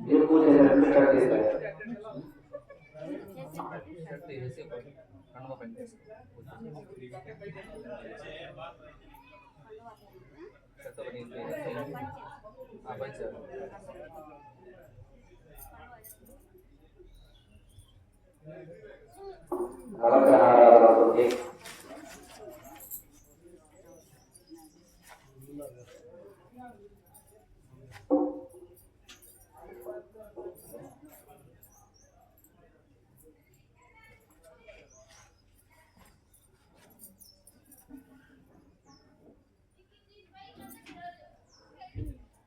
ये पूछे हैं शर्ट इस तरह शर्ट ऐसे कन्वा पहनते हैं शर्ट बनी है हां भाई सर नवग्रहाराधना होती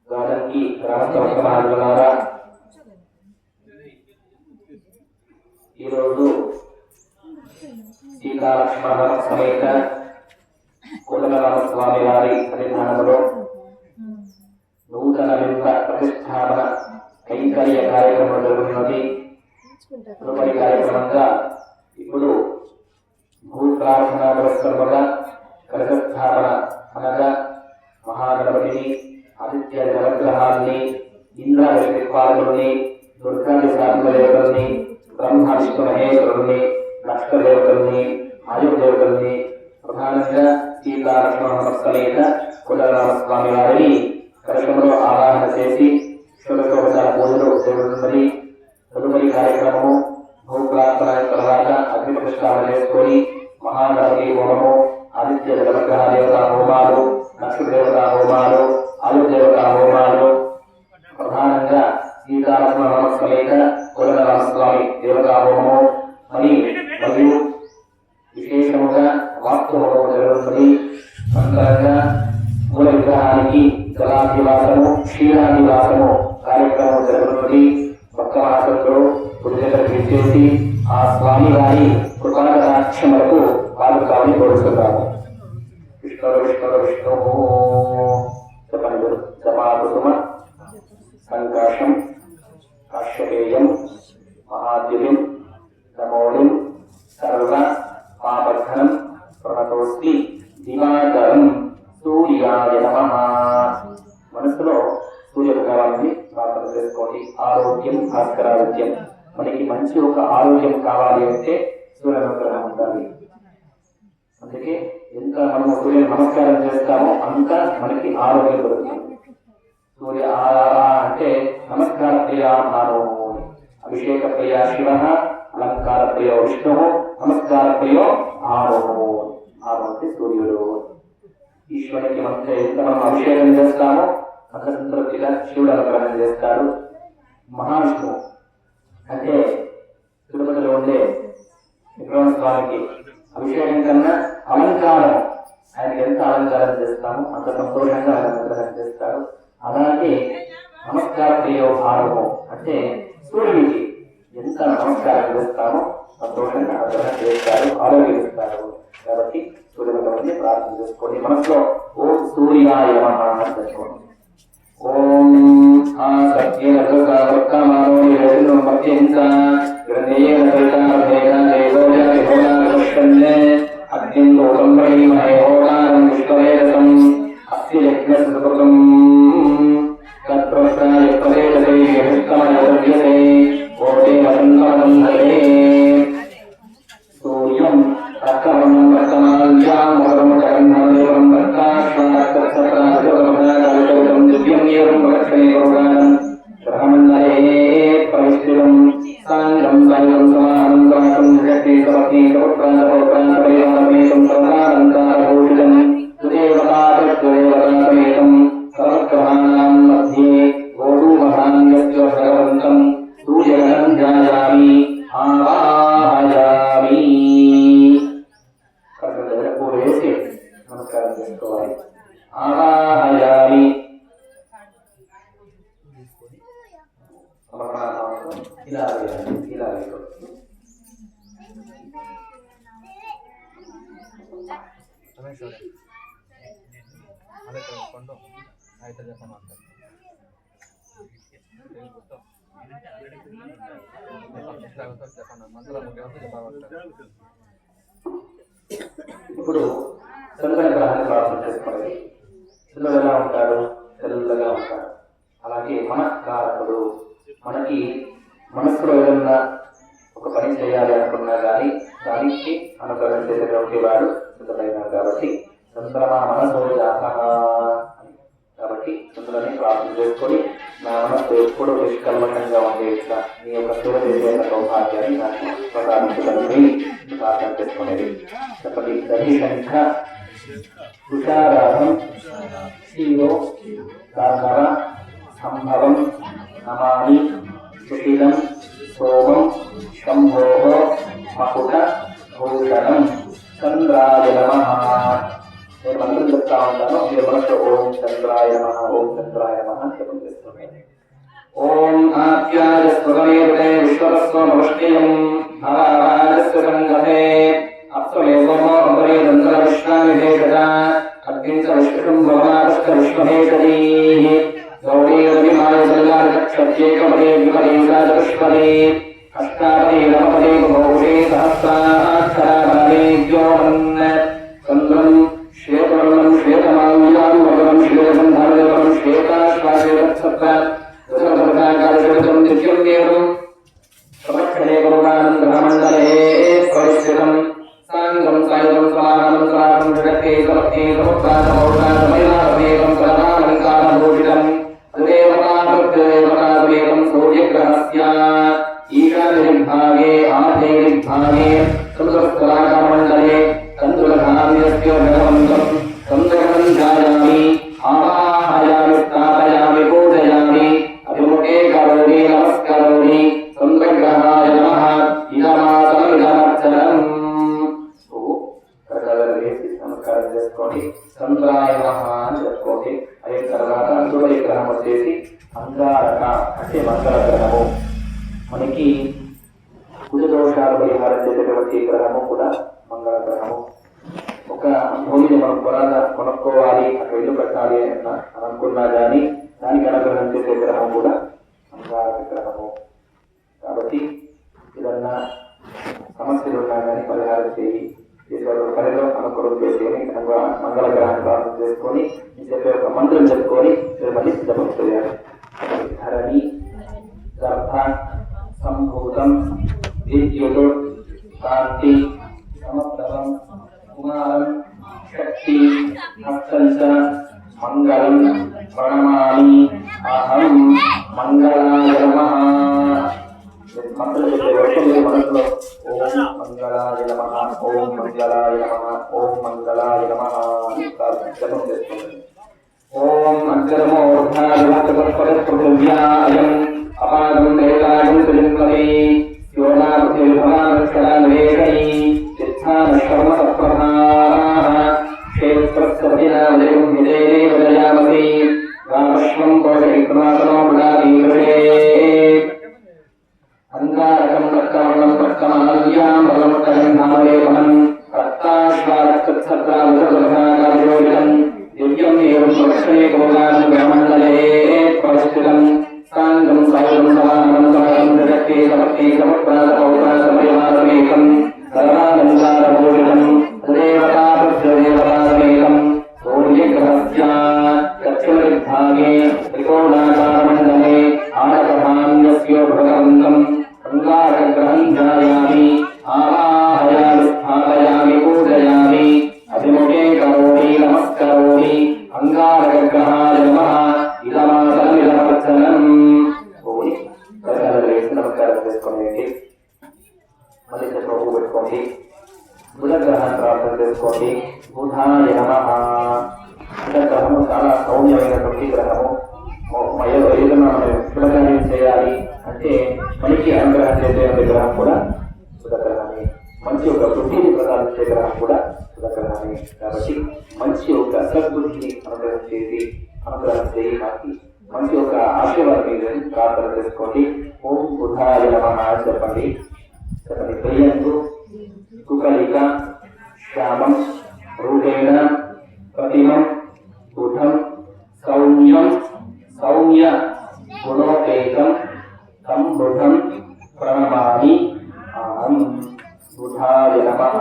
गार्डन की रास्ता बनारा సీతాలక్ష్మణ సమేత కోదండరామ స్వామి వారి సన్నిధానంలో నూతన బింబ ప్రతిష్టాపన కైంకర్య కార్యక్రమం జరుగుతున్నది. తదుపరి కార్యక్రమంగా ఇప్పుడు భూ ప్రార్థన పురస్కరముగా కలశస్థాపన అనగా మహాగణపతిని, ఆదిత్య నవగ్రహాన్ని, ఇంద్ర వ్యక్తిత్వాలని, దుర్గాది సాధుదేవతల్ని, బ్రహ్మ విష్ణు మహేశ్వరుల్ని, లక్ష్మదేవతల్ని, ఆయుర్దేవతల్ని, ప్రధానంగా సీతాలక్ష్మణ సమేత కోదండరామస్వామి వారిని కలశంలో ఆవాహన చేసి షోడశోపచార పూజలు జరుగుతున్నది. తదుపరి కార్యక్రమము భూ ప్రార్థన తర్వాత అగ్ని ప్రతిష్ఠాపన చేసుకొని మహాగణపతి హోమము, ఆదిత్య నవగ్రహ దేవతా హోమాలు, లక్ష్మీదేవతా హోమాలు, ఆయుర్దేవతా హోమాలు, ప్రధానంగా సీతాలక్ష్మణ సమేత కోదండరామస్వామి దేవతా హోమము మరియు విశేషముగా వాస్తు హోమం జరుగుతుంది. అంతరంగా మూల విగ్రహానికి జలాధివాసము, క్షీరాధివాసము కార్యక్రమం జరుగుతుంది. భక్త మహాశక్తులు పురుషులకు విచ్చేసి ఆ స్వామి వారి కృపాకటాక్షములకు పాల్గొని కోరుతున్నాము. విష్ణు విష్ణు విష్ణు చెప్పండి. జపాకుసుమ సంకాశం కాశ్యపేయం మహాద్యులిం నమోలిం సర్వ పాపఘ్నం ప్రణతోస్మి దివాకరం సూర్యాయ నమః. మనసులో సూర్య భగవాన్ని ప్రార్థన చేసుకోండి. ఆరోగ్యం భాస్కరారోగ్యం. మనకి మంచి ఒక ఆరోగ్యం కావాలి అంటే సూర్య అనుగ్రహం ఉండాలి. అందుకే ఎంత మనము సూర్య నమస్కారం చేస్తామో అంత మనకి ఆరోగ్యం దొరుకుతుంది. సూర్య అంటే నమస్కార ప్రియ అన్నారు. అభిషేక ప్రియ శివ, అలంకార ప్రియ విష్ణు, నమస్కార ప్రియ ఆరోహో. ఆరోహి సూర్యుడు. ఈశ్వరునికి మధ్య ఎంత మనం అభిషేకం చేస్తామో అంత సంతృప్తిగా శివుడు అనుగ్రహం చేస్తాడు. మహావిష్ణువు అంటే తిరుపతిలో ఉండే విగ్రహ స్వామికి అభిషేకం కన్నా అలంకారం, ఆయనకి ఎంత అలంకారం చేస్తామో అంత సంతోషంగా ఆయన అనుగ్రహం చేస్తాడు. అలాగే నమస్కార ప్రియ ఆరోహం అంటే సూర్యుడికి ఎంత నమస్కారం చేస్తామో సంతోషంగా అనుగ్రహం చేస్తారు, ఆరోగ్యం ఇస్తారు. కాబట్టి సూర్యుడి ప్రార్థన చేసుకోండి. మనసులో ఓం సూర్యాయ నమః అని చెప్పుకోండి. ఓం ఇప్పుడు చంద్రగ్రహాన్ని ప్రార్థన చేసుకోండి. చంద్రుడు ఎలా ఉంటాడు? తెల్లగా ఉంటాడు. అలాగే మనఃకారకుడు. మనకి మనస్సులో ఏదన్నా ఒక పని చేయాలి అనుకున్నా కానీ దానికి అనుగ్రహం చేసేటువంటి వాడు చంద్రుడైనాడు. కాబట్టి చంద్రమా మనసో జాతః. కాబట్టి చంద్రుని ప్రార్థన చేసుకొని నా మనస్సు ఎప్పుడూ నిష్కల్మషంగా ఉండేట్లా నీ యొక్క సేవ చేసే సౌభాగ్యాన్ని నాకు ప్రసాదించగలని ప్రార్థన చేసుకునేది. చెప్పండి. దహిశంఖ తుషారాధం శివో దాసర సంభవం నమామి సుశీలం సోమం శంభో మకుట భూషణం చంద్రాయ నమః. నేను మంత్రం చెప్తా ఉంటాను. మీరు మనసు ఓం చంద్రాయ నమః, ఓం చంద్రాయ నమః జపం చేస్తున్నాను. ఓం ఆప్యాయ స్వగమేతే విశ్వరస్వ నమష్టియం భవారాజస్వ సంగతే అప్సమేవమో అంబరే దంతర విశ్వామిభేషజ అగ్నించ విష్ణుం భవనారస్క విశ్వభేషజీః గౌరీ రవిమాయ దల్లాక్షత్యేకపదే విపరీతా చతుష్పదే అష్టాపదే నవపదే బహుషే సహస్రాక్షరాపదే ద్యోమన్ చంద్రం శ్వేతవర్ణం శ్వేతమాల్యాం వగరం శ్వేతగంధారవరం శ్వేతాశ్వాసేవత్సత్ర దశరథకాశం నిత్యం దేవం సమక్షణే కరుణానందమండలే పరిస్థితం సాంగం సాయుధం సమానం సమానం జగత్తే సమత్తే సముద్రాసమౌషాసమైనామేకం సర్వాలంకారభూషితం తదేవతామృత్యదేవతామేకం సూర్యగ్రహస్య ఈశాన్యదిగ్భాగే ఆధేయదిగ్భాగే చతురస్కరాకారమండలే చంద్రధాన్యస్య భగవంతం చంద్రగణం ధ్యాయామి ఆవాహయామి స్థాపయామి పూజయామి అభిముఖే కరోమి నమస్కరోమి చంద్రగ్రహాయ నమః ఇదమాసమిదమర్చనం. నమస్కారం చేసుకోండి. చంద్రాయ నమః అని చెప్పుకోండి. అయిన తర్వాత సూర్య గ్రహం వచ్చేసి అంగారక అంటే మంగళ గ్రహము. మనకి కుజ దోషాలు పరిహారం చేసేటువంటి గ్రహము కూడా మంగళ గ్రహము. ఒక భూమిని మనం కొనుక్కోవాలి, అక్కడ ఇల్లు కట్టాలి అని అనుకున్నా కానీ దానికి అనుగ్రహం చేసే గ్రహం కూడా అంగారక గ్రహము. కాబట్టి ఏదన్నా సమస్యలు ఉన్నా కానీ పరిహారం చేసే పనిలో అనుకూలం చేసుకొని మంగళ గ్రహాన్ని ప్రార్థన చేసుకొని చెప్పే ఒక మంత్రం చెప్పుకొని మళ్ళీ జపం చేయాలి. ధరణి గర్భ సంభూతం విద్యుత్ కాంతి సమప్రభం కుమారం శక్తి హస్తంచ మంగళం ప్రణమామి అహం మంగళాయ నమః. మంత్రం చెప్పే వర్షం మీరు మనసులో ఓం మంగళాయ నమః, ఓం మంగళాయ నమః, ఓం మంగళాయ నమః జపం చేస్తుంది. ఓం అగ్రమోర్ధాపృథివ్యాయం అపాదం దేవాయం సుజన్మదే యోనాపృథిర్భవానక్షరాన్వేషై సిద్ధానశ్రమ సత్ప్రధాః క్షేత్రస్కవినామదేవం విదేవ దయామసి రామశ్వం కోశైక్నాసనో మృడాదీకృషే అంగారకం రక్తవర్ణం రక్తమాల్యాం బలముట్టగంధామలేపనం రక్తాశ్వారక్తఛత్రాముఖాకారయోజితం దివ్యం ఏవం ప్రక్షణే గోదానం గ్రహమండలే పరిస్థితం సాంగం సాయుధం సమానం సమయం జగత్తే సమత్తే సముద్రాసమౌషాసమయమాసమేకం సర్వాలంకారభూషితం తదేవతామృత్యదేవతామేకం సూర్యగ్రహస్య దక్షిణదిగ్భాగే త్రికోణాకారమండలే ఆనకధాన్యస్య భగవంతం అంగారగ్రహం ధ్యాయామి ఆవాహయామి స్థాపయామి పూజయామి అభిముఖే కరోమి నమస్కరోమి అంగారగ్రహాయ నమః ఇదమాసమిదమర్చనం. నమస్కారం చేసుకోండి. మళ్ళీ చెప్పు పెట్టుకోండి. బుధగ్రహాన్ని ప్రార్థన చేసుకోండి. బుధాయ నమః. బుధగ్రహము చాలా సౌమ్యమైనటువంటి గ్రహము. ఏదైనా మనం శుభకార్యం చేయాలి అంటే మనకి అనుగ్రహం చేసే గ్రహం కూడా బుధగ్రహమే. మంచి ఒక బుద్ధిని ప్రసాదించే గ్రహం కూడా బుధగ్రహమే. కాబట్టి మంచి ఒక సద్బుద్ధిని అనుగ్రహం చేసి నాకు మంచి ఒక ఆశీర్వాదం మీద ప్రార్థన చేసుకోండి. ఓం బుధాయ నమః చెప్పండి. చెప్పండి. ప్రియంతు కుకలిక శ్యామం రూపేణ ప్రతిమం బుధం సౌమ్యం సౌమ్య గుణోపేతం బుధాయ నమః.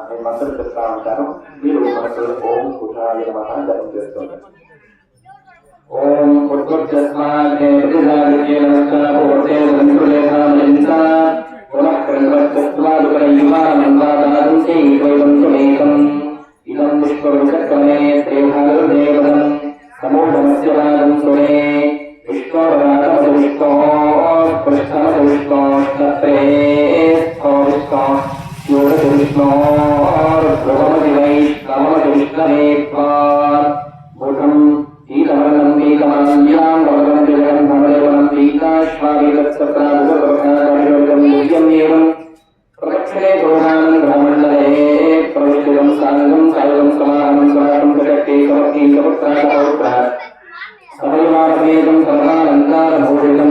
నేను మంత్రం చెప్తా ఉంటాను, మీరు మనసులో ఓం బుధాయ నమః జపం చేస్తుంటారు. ఓం ఇదం విశ్వవిచక్రమే త్రేభాగదేవతం సమూఢమస్యవాదం సురే విష్ణోరాగమద విష్ణో పృష్ఠమద విష్ణోష్ణత్రే విష్ణో యోగ విష్ణో ధ్రువమది వైష్ణవమది విష్ణవే బుధం ఈకమరణం ఈకమాన్యాం భగవం జగన్ భవదేవనం ఈకాశ్వాగం ప్రదక్షిణే గృహానం బ్రహ్మణే ప్రవిష్టితం సాంగం సాయుధం సమానం సమానం ప్రశక్తి సమర్థి సపుత్ర సమయమాసమేతం సర్వాలంకారభూషితం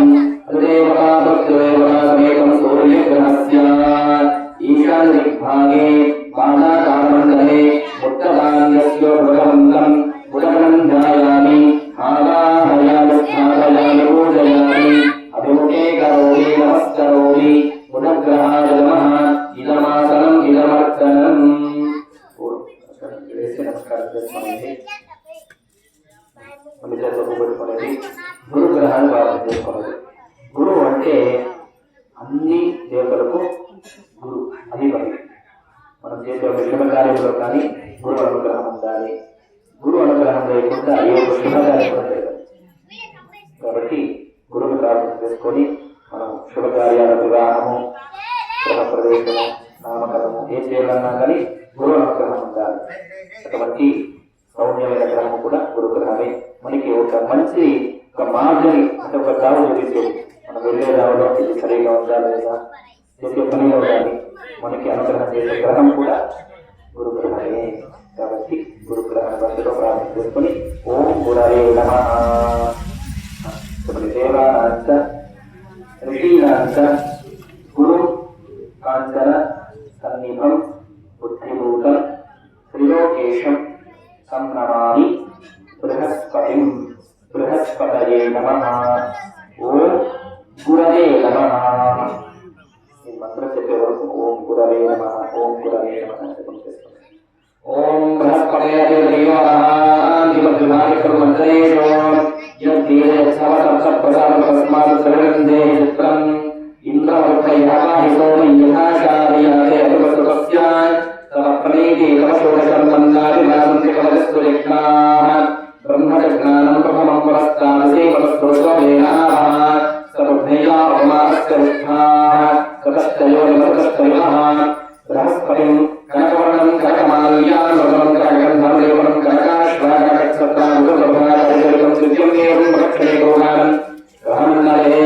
తదేవతాభక్తిదేవతాసమేతం సూర్యగ్రహస్య ఈశాన్యదిగ్భాగే బాణాకారమండలే ఉత్తరాన్యస్య భగవంతం బుధగణం ధ్యాయామి ఆవాహయామి స్థాపయామి పూజయామి అభిముఖే కరోమి నమస్కరోమి బుధగ్రహాయ నమః ఇదమాసనం ఇదమర్చనం. నమస్కారం చేసుకోండి. పెట్టుకునేది గురుగ్రహాన్ని భావన చేసుకున్నది. గురువు అంటే అన్ని దేవతలకు గురు అధిపతి. మనం చేసే విషమ కార్యంలో కానీ గురు అనుగ్రహం ఉండాలి. గురు అనుగ్రహం లేకుండా ఏ ఒక శుభకార్యం కూడా జరగదు. కాబట్టి గురువుని ప్రార్థన చేసుకొని మనం శుభకార్యాల వివాహము, గృహప్రవేశము, నామకరణము ఏం చేయాలన్నా కానీ గురు అనుగ్రహం ఉండాలి. అటువంటి సౌమ్యమైన గ్రహం కూడా గురుగ్రహమే. మనకి ఒక మంచి ఒక మార్గని అంటే ఒక దావు చూపించేది. మనం వెళ్ళే దావులో ఇది సరిగా ఉందా లేదా, చేసే పనిలో కానీ మనకి అనుగ్రహం చేసే గ్రహం కూడా గురుగ్రహమే. కాబట్టి గురుగ్రహం బస్సులో ప్రార్థన చేసుకుని ఓం గురవే నమః. దేవానాంచ ఋషీనాంచ గురు కాంచన సన్నిభం బుద్ధిభూతం త్రిలోకేశం సంనమామి బృహస్పతిం బృహస్పతయే నమః. ఓం గురవే నమః. ఈ మంత్రం చెప్పే వరకు ఓం గురవే నమః, ఓం గురవే నమః జపం చేస్తాం. ఓం బృహస్పతయే దేవయాః యద్దీరే సవసప్తప్రసాదపరస్మాత్ సర్వగంధే చిత్రం ఇంద్రవర్తయాహితో యథాచార్యాతే అభివృతస్య తవ ప్రణీతి తవ షోడశర్మన్నాది నామంతి కలస్తు యజ్ఞాః బ్రహ్మజ్ఞానం ప్రథమం పురస్తాదసే వనస్పృశోవేనాః సర్వజ్ఞయా పరమాస్య విష్ణాః తతస్తయో నిమతస్తయః బృహస్పతిం కనకవర్ణం కనకమాల్యాం వదనం కనకగంధం లేవనం కనకాశ్వాకక్షత్రాముఖప్రభాకరిచరితం దివ్యం ప్రక్షణే గోహారం గ్రహమండలే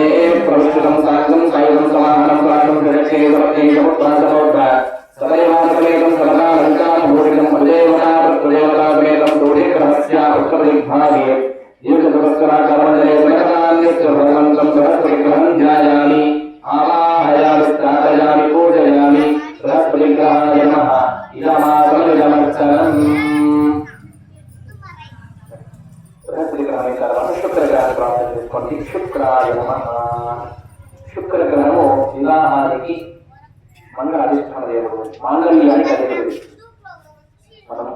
ప్రవిష్టితం సాంగం సాయుధం సమాహనం ప్రాణం జగక్షే సమర్థే సముద్రాసమోద్ర సదైవాసమేతం సర్వాలంకారభూషితం అదేవతాదేవతాసమేతం సూర్యగ్రహస్య ఉత్తరదిగ్భాగే దీర్ఘచతురస్కరాకరమండలే సకలాన్యస్య భగవంతం బృహస్పతిగ్రహం ధ్యాయామి ఆవాహయామి స్థాపయామి పూజయామి బృహస్పతిగ్రహాయ నమః ఇదమాసనం ఇదమర్చనం. బృహస్పతిగ్రహానికి తర్వాత శుక్రగ్రహాన్ని ప్రార్థన చేసుకోండి. శుక్రాయ నమః. శుక్రగ్రహము వివాహానికి మంగళ అధిష్టాన దేవుడు, మాంగళ్యానికి అధిపతి. మనం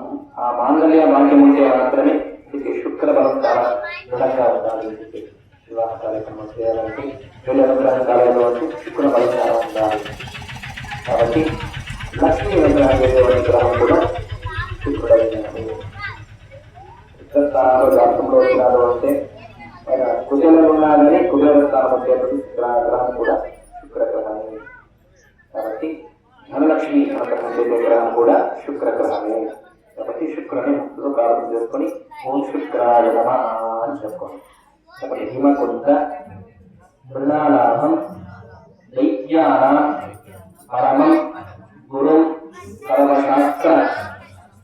ఆ మాంగళ్య భాగ్యం ఉంటే మాత్రమే ఇది శుక్ర బలం చాలా దృఢంగా ఉండాలి. వివాహ కార్యక్రమం చేయాలంటే వీళ్ళ అనుగ్రహం కాలంలో శుక్ర బలం చాలా ఉండాలి. కాబట్టి లక్ష్మీ అనుగ్రహం చేసేవాడి గ్రహం కూడా శుక్రుడైనది. స్థానంలో జాతకంలో ఉన్నాడు అంటే ఆయన కుజంలో ఉన్నాడని కుజల స్థానం వచ్చేటువంటి గ్రహం కూడా శుక్రగ్రహమే. కాబట్టి ధనలక్ష్మి అనుగ్రహం చేసే గ్రహం కూడా శుక్రగ్రహమే. కాబట్టి శుక్రుని ముందులో ప్రారంభం చేసుకొని ఓం శుక్రాయ నమః అని చెప్పుకోండి. కాబట్టి హిమకుంత మృణాలాభం దైత్యానాం పరమం గురుం సర్వశాస్త్ర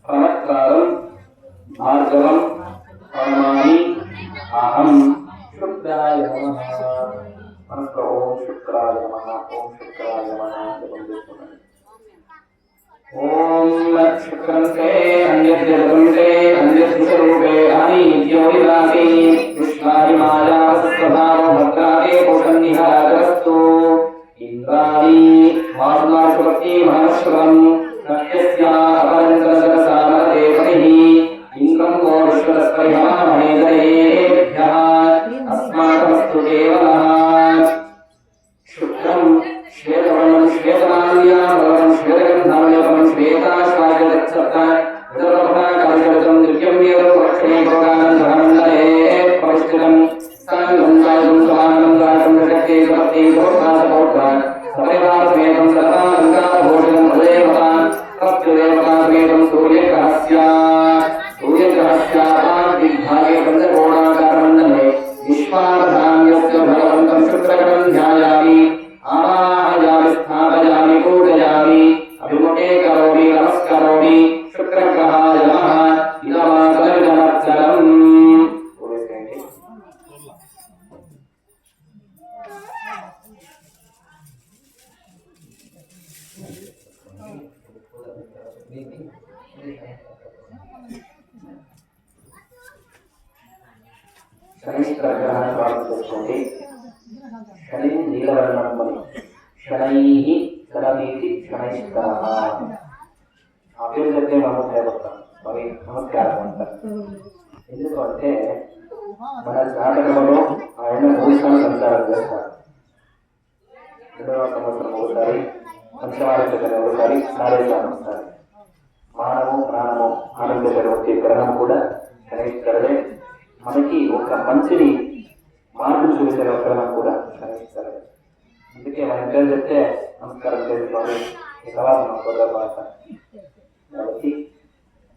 ప్రమత్కారం భార్గవం ప్రణమామి అహం శుక్రాయ నమః. మనసులో ఓం శుక్రాయ నమః, ఓం శుక్రాయ నమః జపం చేసుకున్నాను. ఓం శుక్రంతే అన్యద్యే అన్యస్వరూపే అనిత్యో విలాసి కృష్ణాయ మాయాస్వభావ భద్రాదే పోషన్నిహారస్తు ఇంద్రాది మాసులాసు स्वस्ति महाश्रवं नक्षस्या अपरंसरसामते परिः इंद्रं वो विश्वस्परिहामहेदयेभ्यः अस्माकमस्तु केवलः शुक्रं श्वेतवर्णं श्वेतमाल्यां श्वेतगन्धामलेपं श्वेताश्वाजगच्छता सर्वप्रकाशं दिव्यं येदं रक्षणे भोगानन्दमण्डले परिष्कृतं साङ्गं समानं गातं शक्ति समर्थे भोगासपोद्धान् समेवासमेतं सर्वालङ्कारभूषणं तदेवतां तत्देवतासमेतं सूर्यग्रहस्यादिग्भागे पञ्चकोणाकारमण्डले विश्वाधान्यस्य भगवन्तं शुक्रकं ध्यायामि आवाहयामि स्थापयामि पूजयामि अभिमुखे करोमि नमस्करोमि शुक्रग्रहाय नमः इदमाकलमिदमर्चनम् शनिश्चरग्रहाన్ని ప్రారంభించుకోండి. శని నీలవర్ణం మణి శనైః శనమీతి శనైశ్చరః. ఆ పేరు చెప్తే మనం భయపడతాం, మరి నమస్కారం అంటారు. ఎందుకంటే మన జాతకంలో ఆయన 3 సార్లు సంచారం చేస్తారు. 2వ సంవత్సరం ఒకసారి, పంచమాధిపతి ఒకసారి, సారేసారం ఒకసారి. మానము ప్రాణము ఆనందపడే గ్రహం కూడా శనైశ్చరుడే. మనకి ఒక మంచిని మార్పు చూసే గ్రహం కూడా శనైశ్చరుడే. అందుకే మన పేరు చెప్తే నమస్కారం చేసుకోవాలి. ఈ తర్వాత మన పొందబాట కాబట్టి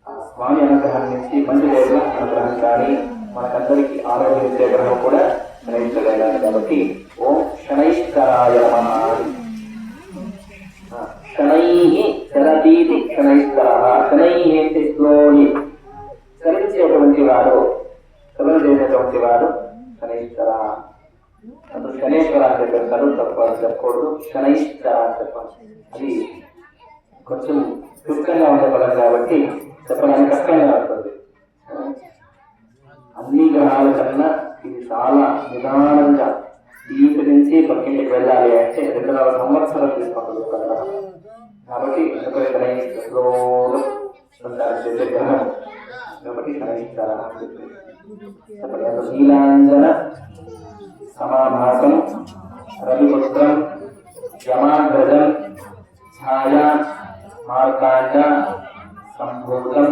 ఆ స్వామి అనుగ్రహం నుంచి మంచి దేవుల అనుగ్రహం కానీ మనకందరికీ ఆరోగ్యం ఇచ్చే గ్రహం కూడా శనైశ్చరుడే. కాబట్టి ఓం శనైశ్చరాయ నమః. శనైః శరదీతి శనైశ్చరః. శనైః అంటే స్లోని చరించేటువంటి వాడు, చదువు చేసేటువంటి వాడు శనైశ్చర. అప్పుడు శనేశ్వర అని చెప్పారు, తప్ప చెప్పకూడదు, శనైశ్చర అని చెప్పాలి. అది కొంచెం క్లిష్టంగా ఉండే పదం కాబట్టి చెప్పడానికి కష్టంగా ఉంటుంది. అన్ని గ్రహాల కన్నా ఇది చాలా నిదానంగా ఇంటి నుంచి పక్కింటికి వెళ్ళాలి అంటే 200 సంవత్సరాలు తీసుకుంటుంది ఒక గ్రహం. కాబట్టి శనైశ్చర సంచారం చేసే గ్రహం కాబట్టి శనైశ్చర నీలాంజన సమాభాసం రవిపుత్రం యమాగ్రజం ఛాయా మార్కాండ సంభూతం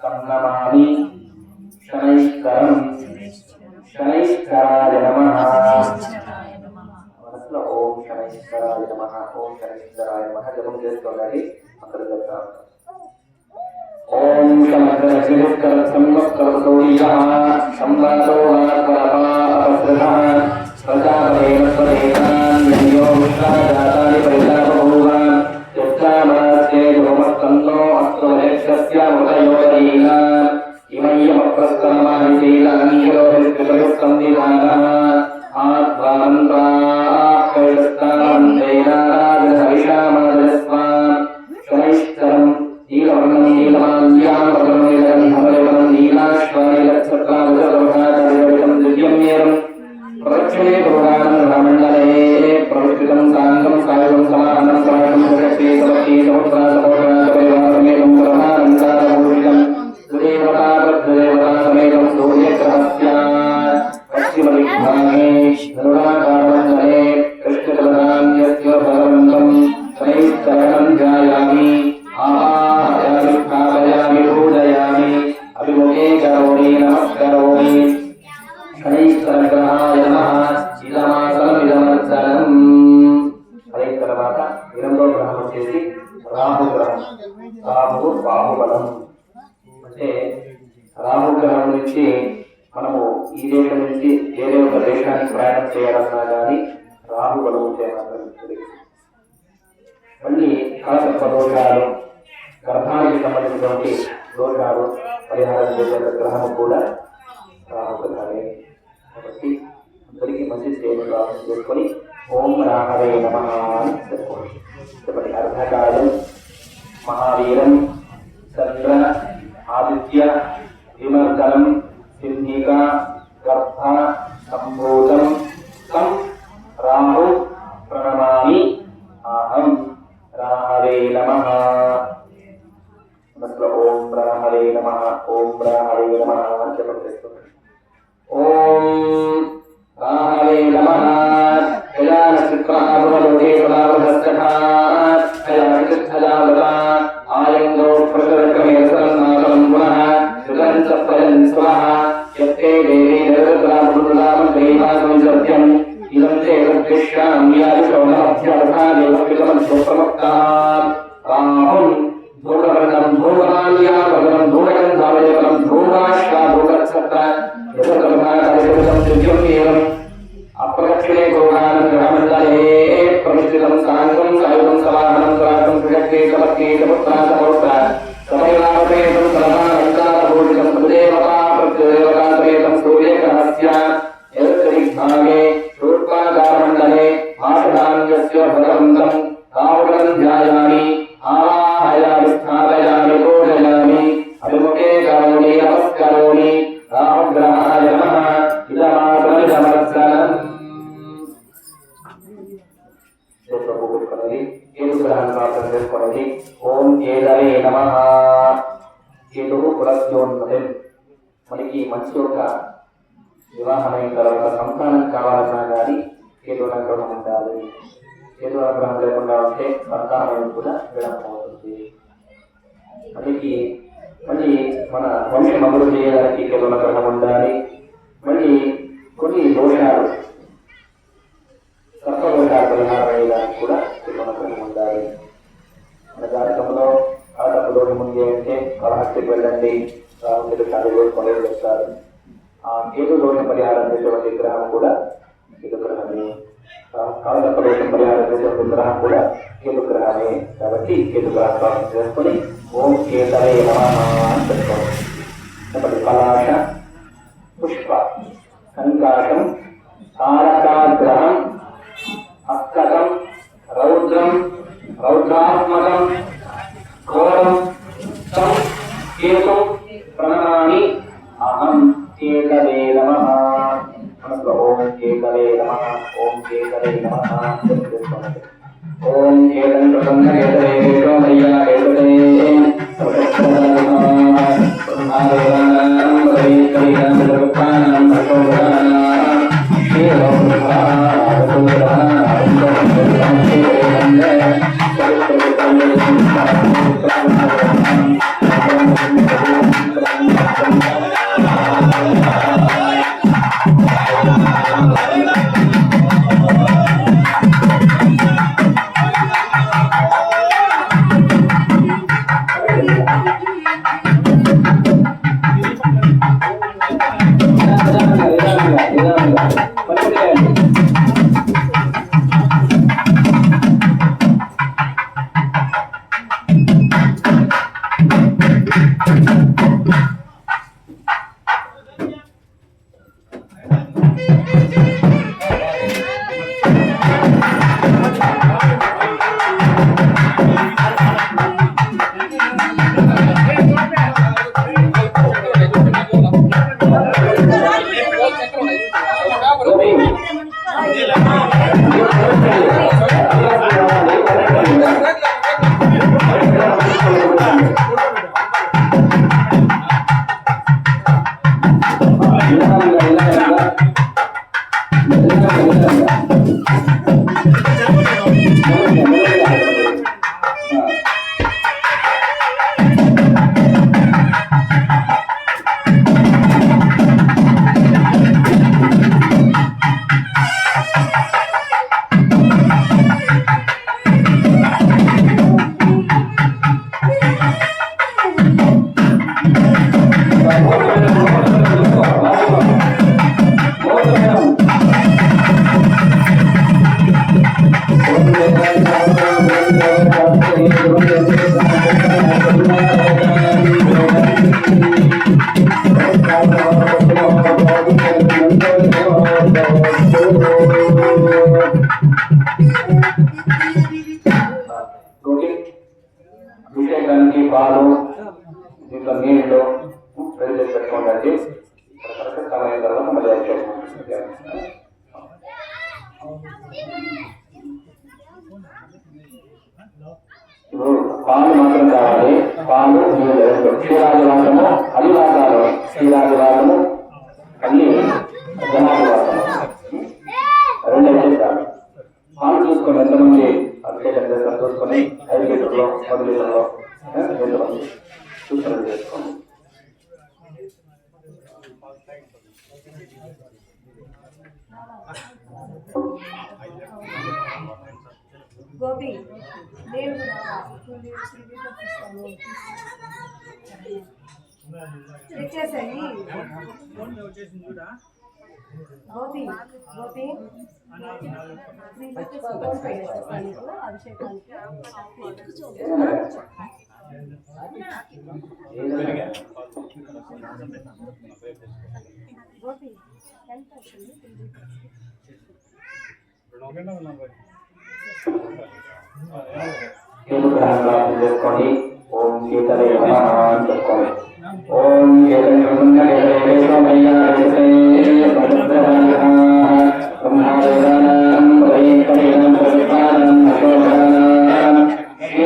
సంనమామి శనైశ్చరం. శనైశ్చరాయ నమః. మనసులో ఓం శనైశ్చరాయ నమః, ఓం శనైశ్చరాయ నమః జపం చేసుకోవాలి. అందరూ చెప్తారు. ఓం సమగ్రశిరస్కరసంవత్సరసూర్యః సంవాదో వాత్వరపాపసృతః ప్రజాపతేన స్వదేశాన్యన్యో విశ్వాజాతాని పరితాపభూవాన్ యత్రామాస్యే ధూమస్కందో అస్త్రవక్షస్య మృతయోదరీనాం ఇమయ్యమప్రస్తమహిశీలాన్యరోహిస్కృతయుక్తందిదానః ఆత్వానంతాకైస్తస్తామంతైనారాజహవిషామాదస్వాం. శనైశ్చరం నీలవర్ణం నీలమాల్యాం వజ్రమేళం నీలాశ్వానిలక్షత్రావజరవహాచర్యవితం దివ్యమేరం ప్రదక్షిణే భోగానందమండలే ప్రవిష్కృతం సాంగం సాయుధం సమానం సమానం ప్రశక్తి సమర్తి సముద్రా సమోషాసమేతం ప్రధానంకారభూషితం సుదేవతా సమేతం సూర్యగ్రహస్య పశ్చిమదిగ్భాగే గరుడాకారమండలే కృష్ణజలధాన్యస్య భగవంతం శనైశ్చరణం ధ్యాయామి ఆవాహయామి స్థాపయామి పూజయామి అభిముఖే కరోమి నమస్కరోమి శనైశ్చరగ్రహాయ నమః ఇదమాకలమిదమర్చనం. అదే తర్వాత 8వ గ్రహం వచ్చేసి రాహుగ్రహం. రాహు బాహుబలం అంటే రాహుగ్రహం నుంచి మనము ఈ దేశం నుంచి ఏదో ఒక దేశానికి ప్రయాణం చేయాలన్నా కానీ రాహుబలం ఉంటే మాత్రం మళ్ళీ కాలసర్ప దోషాలు, గర్భానికి సంబంధించినటువంటి దోషాలు పరిహారం చేసే గ్రహము కూడా రాహుగ్రహమే. కాబట్టి అందరికీ మంచి సేవలు ప్రారంభం చేసుకొని ఓం రాహవే నమః అని చెప్పుకోండి. చెప్పండి. అర్ధకాలం మహావీరం చంద్ర ఆదిత్య విమర్శనం సింహిక గర్భ సంభూతం తం రాహు ప్రణమామి అహం రా ब्रह्मवे नमः ओम ब्रह्मवे नमः ओम ब्रह्मवे नमः जपं చేస్తుంది ओम ब्रह्मवे नमः कल्याण चित्रावलोके प्रदावस्तथा कल्याण चित्रावला आयंगो प्रकटकमे सर्वनामं पुनः सुगंध फलं स्वाहा यत्ते देवी निर्गुणामुद्राम देवासं सत्यं इदं ते कृष्णां यादिशोणमध्यर्थादेवपितमं सुप्रमुक्ताः राहुं भूगवर्णं भूगमाल्याभगवं भूगन्धावयवनं भूगाश्वा भूगच्छत्र यथकर्माकरितं दिव्यम् एवम् अप्रदक्षिणे गौरानन्दे प्रमिश्रितं साङ्गं सायुधं समाहनं प्रातं सुषक्ते समर्थे समुत्रासमोत्र समयलाभेतं सर्वानन्दाभूषितं प्रदेवता प्रत्यदेवतासमेतं सूर्यग्रहस्य यदृक्भागे शूर्पाकारमण्डले आषधान्यस्य भगवन्तं तावकं ध्यायामि आवाहयामि स्थापयामि पूजयामि अभिमुखे करोमि नमस्करोमि रामग्रहाय नमः इदमासमिदमर्चनम् ओम केदवे नमः केतुవు కులస్యోన్మయం మనకి మంచి యొక్క వివాహమైన తర్వాత సంతానం కావాలన్నా కానీ కేతువు అనుగ్రహం ఉండాలి. కేతువు అనుగ్రహం లేకుండా ఉంటే సంతానం కూడా విడమవుతుంది. మనకి మళ్ళీ మన వంశం అభివృద్ధి చేయడానికి కేతువు అనుగ్రహం ఉండాలి. మళ్ళీ కొన్ని దోషాలు సర్పదోషాలు పరిహారం అయ్యడానికి కూడా కేతువు అనుగ్రహం ఉండాలి. మన జాతకంలో ఆటపు దోషం ఉంది అంటే కళహస్తికి వెళ్ళండి, రాముడికి చదువు కొనలు చెప్తారు. ఆ కేతు దోషం పరిహారం చేసేటువంటి విగ్రహం కూడా కేతు గ్రహమే. కాళసర్ప దోషం పరిహారం చేసేటువంటి విగ్రహం కూడా కేతు గ్రహమే. కాబట్టి కేతు గ్రహం చేసుకొని ఓం కేతవే నమః అని చెప్పుకోవాలి. కాబట్టి పలాశ పుష్ప సంకాశం తారకాగ్రహం హస్తకం రౌద్రం రౌద్రాత్మకం ఘోరం తం కేతుం ప్రణమామి అహం కేతవే నమః. మనసులో ఓం కేతవే నమః ఓం కేతవే నమః చెప్పుకోవాలి. ఓం కేతం ప్రసన్న కేతవే కేశవయ్యా కేతవే అభిషేకానికి పాలు దీంట్లో నీళ్ళు రెడీ చేసి పెట్టుకోండి. కరెక్ట్ సమయం తర్వాత మళ్ళీ అభిషేకం. ఇప్పుడు పాలు మాత్రం కావాలి. పాలు నీళ్ళు క్షీరాదివాసము అవివాసాలు, క్షీరాదివాసము మళ్ళీ జనాదివాసము రెండు చేస్తారు. పాలు చూసుకొని ఎంతమంది అభిషేకం చేస్తారు చూసుకొని 5 లీటర్లో 10 లీటర్లో ఎంతమంది చూసుకొని చేసుకోండి. గోపి వచ్చేసాయి. గోపి గోపి అభిషేకానికి గోపి ఎంత వచ్చింది? చేసుకోండి. ఓం సీతలే నమః అని చెప్పుకోండి. ఓం